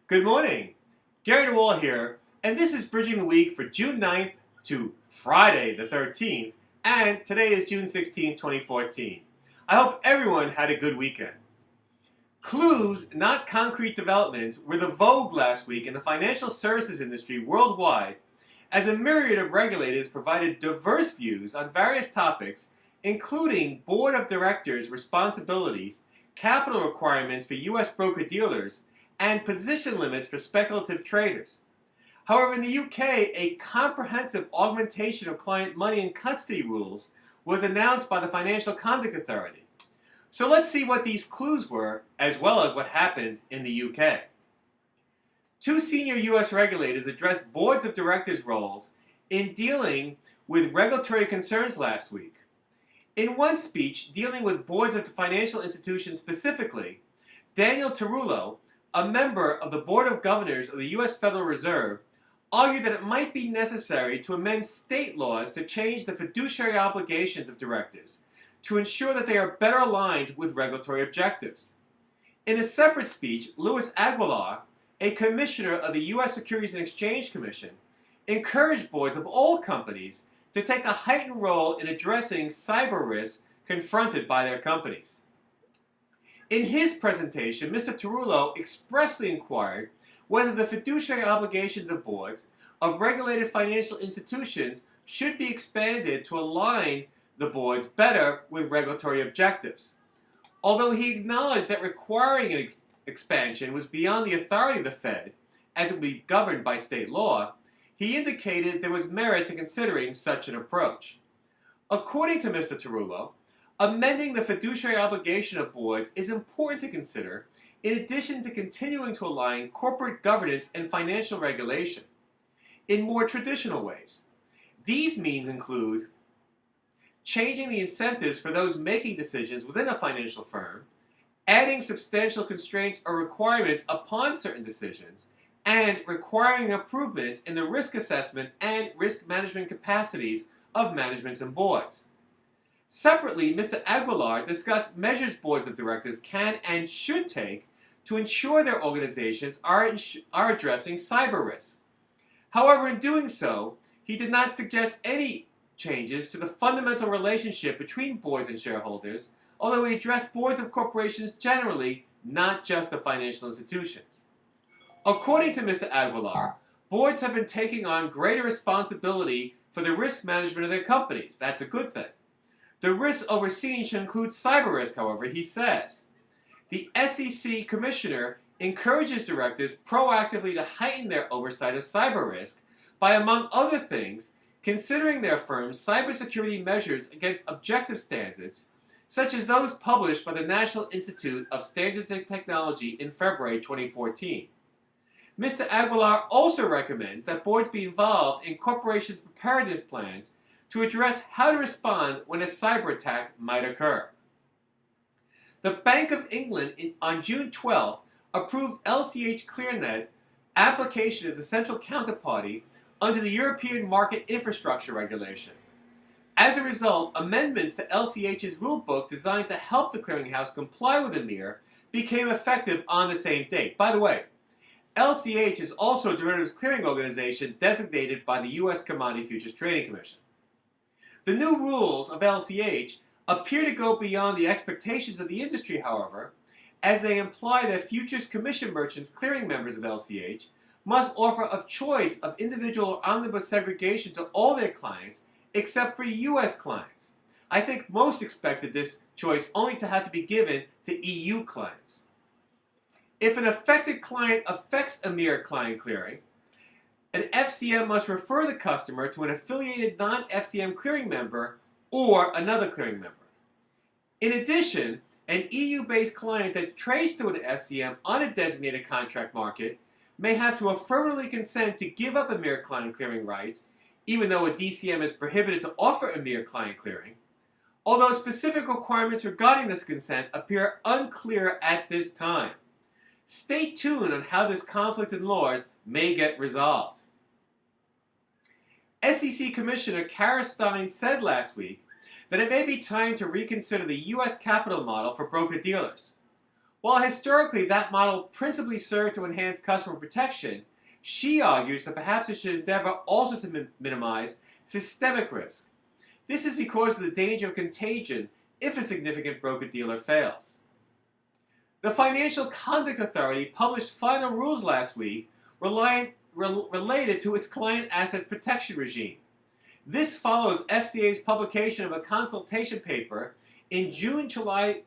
Good morning. Gary DeWaal here, and this is Bridging the Week for June 9th to Friday the 13th, and today is June 16th, 2014. I hope everyone had a good weekend. Clues, not concrete developments, were the vogue last week in the financial services industry worldwide as a myriad of regulators provided diverse views on various topics, including board of directors responsibilities, capital requirements for U.S. broker-dealers, and position limits for speculative traders. However, in the UK, a comprehensive augmentation of client money and custody rules was announced by the Financial Conduct Authority. So let's see what these clues were, as well as what happened in the UK. Two senior U.S. regulators addressed boards of directors roles in dealing with regulatory concerns last week. In one speech dealing with boards of financial institutions specifically, Daniel Tarullo, a member of the Board of Governors of the U.S. Federal Reserve, argued that it might be necessary to amend state laws to change the fiduciary obligations of directors to ensure that they are better aligned with regulatory objectives. In a separate speech, Luis Aguilar, a commissioner of the U.S. Securities and Exchange Commission, encouraged boards of all companies to take a heightened role in addressing cyber risks confronted by their companies. In his presentation, Mr. Tarullo expressly inquired whether the fiduciary obligations of boards of regulated financial institutions should be expanded to align the boards better with regulatory objectives. Although he acknowledged that requiring an expansion was beyond the authority of the Fed, as it would be governed by state law, he indicated there was merit to considering such an approach. According to Mr. Tarullo, amending the fiduciary obligation of boards is important to consider in addition to continuing to align corporate governance and financial regulation in more traditional ways. These means include changing the incentives for those making decisions within a financial firm, adding substantial constraints or requirements upon certain decisions, and requiring improvements in the risk assessment and risk management capacities of managements and boards. Separately, Mr. Aguilar discussed measures boards of directors can and should take to ensure their organizations are addressing cyber risks. However, in doing so, he did not suggest any changes to the fundamental relationship between boards and shareholders, although he addressed boards of corporations generally, not just of financial institutions. According to Mr. Aguilar, boards have been taking on greater responsibility for the risk management of their companies. That's a good thing. The risks overseen should include cyber risk, however, he says. The SEC commissioner encourages directors proactively to heighten their oversight of cyber risk by, among other things, considering their firm's cybersecurity measures against objective standards, such as those published by the National Institute of Standards and Technology in February 2014. Mr. Aguilar also recommends that boards be involved in corporations' preparedness plans to address how to respond when a cyber attack might occur. The Bank of England on June 12th approved LCH.Clearnet application as a central counterparty under the European Market Infrastructure Regulation. As a result, amendments to LCH's rulebook designed to help the clearinghouse comply with EMIR became effective on the same date. By the way, LCH is also a derivatives clearing organization designated by the U.S. Commodity Futures Trading Commission. The new rules of LCH appear to go beyond the expectations of the industry, however, as they imply that futures commission merchants clearing members of LCH must offer a choice of individual or omnibus segregation to all their clients except for U.S. clients. I think most expected this choice only to have to be given to EU clients. If an affected client affects EMIR client clearing, an FCM must refer the customer to an affiliated non-FCM clearing member or another clearing member. In addition, an EU-based client that trades through an FCM on a designated contract market may have to affirmatively consent to give up EMIR client clearing rights, even though a DCM is prohibited to offer EMIR client clearing, although specific requirements regarding this consent appear unclear at this time. Stay tuned on how this conflict in laws may get resolved. SEC Commissioner Stein said last week that it may be time to reconsider the U.S. capital model for broker-dealers. While historically that model principally served to enhance customer protection, she argues that perhaps it should endeavor also to minimize systemic risk. This is because of the danger of contagion if a significant broker-dealer fails. The Financial Conduct Authority published final rules last week related to its client assets protection regime. This follows FCA's publication of a consultation paper in July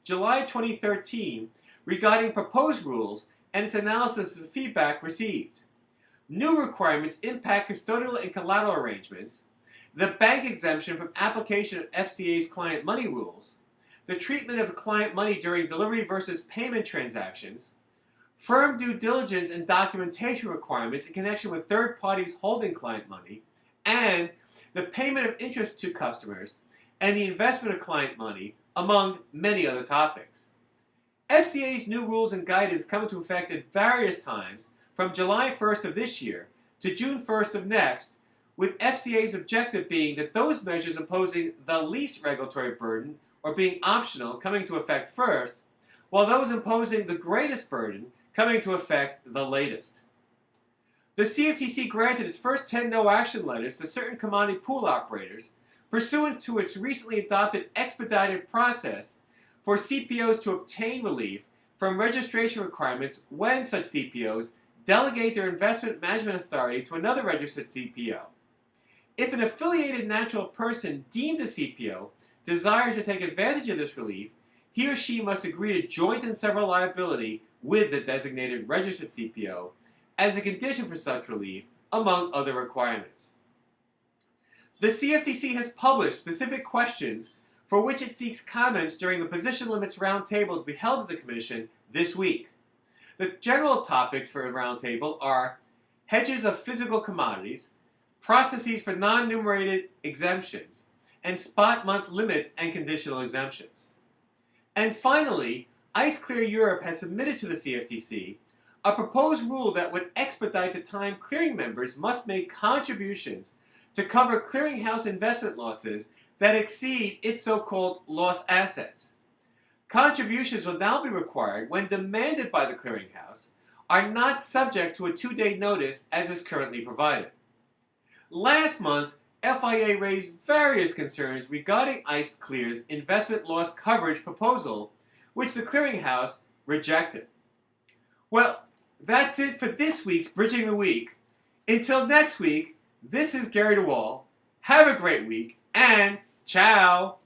2013 regarding proposed rules and its analysis of feedback received. New requirements impact custodial and collateral arrangements, the bank exemption from application of FCA's client money rules, the treatment of client money during delivery versus payment transactions, firm due diligence and documentation requirements in connection with third parties holding client money, and the payment of interest to customers and the investment of client money, among many other topics. FCA's new rules and guidance come into effect at various times from July 1st of this year to June 1st of next, with FCA's objective being that those measures imposing the least regulatory burden or being optional coming to effect first, while those imposing the greatest burden coming to effect the latest. The CFTC granted its first 10 no-action letters to certain commodity pool operators pursuant to its recently adopted expedited process for CPOs to obtain relief from registration requirements when such CPOs delegate their investment management authority to another registered CPO. If an affiliated natural person deemed a CPO desires to take advantage of this relief, he or she must agree to joint and several liability with the designated registered CPO as a condition for such relief, among other requirements. The CFTC has published specific questions for which it seeks comments during the Position Limits Roundtable to be held at the Commission this week. The general topics for the Roundtable are hedges of physical commodities, processes for non-numerated exemptions, and spot month limits and conditional exemptions. And finally, ICE Clear Europe has submitted to the CFTC a proposed rule that would expedite the time clearing members must make contributions to cover clearinghouse investment losses that exceed its so-called lost assets. Contributions will now be required when demanded by the clearinghouse, are not subject to a 2-day notice as is currently provided. Last month, FIA raised various concerns regarding ICE Clear's investment loss coverage proposal, which the clearinghouse rejected. Well, that's it for this week's Bridging the Week. Until next week, this is Gary DeWaal. Have a great week, and ciao!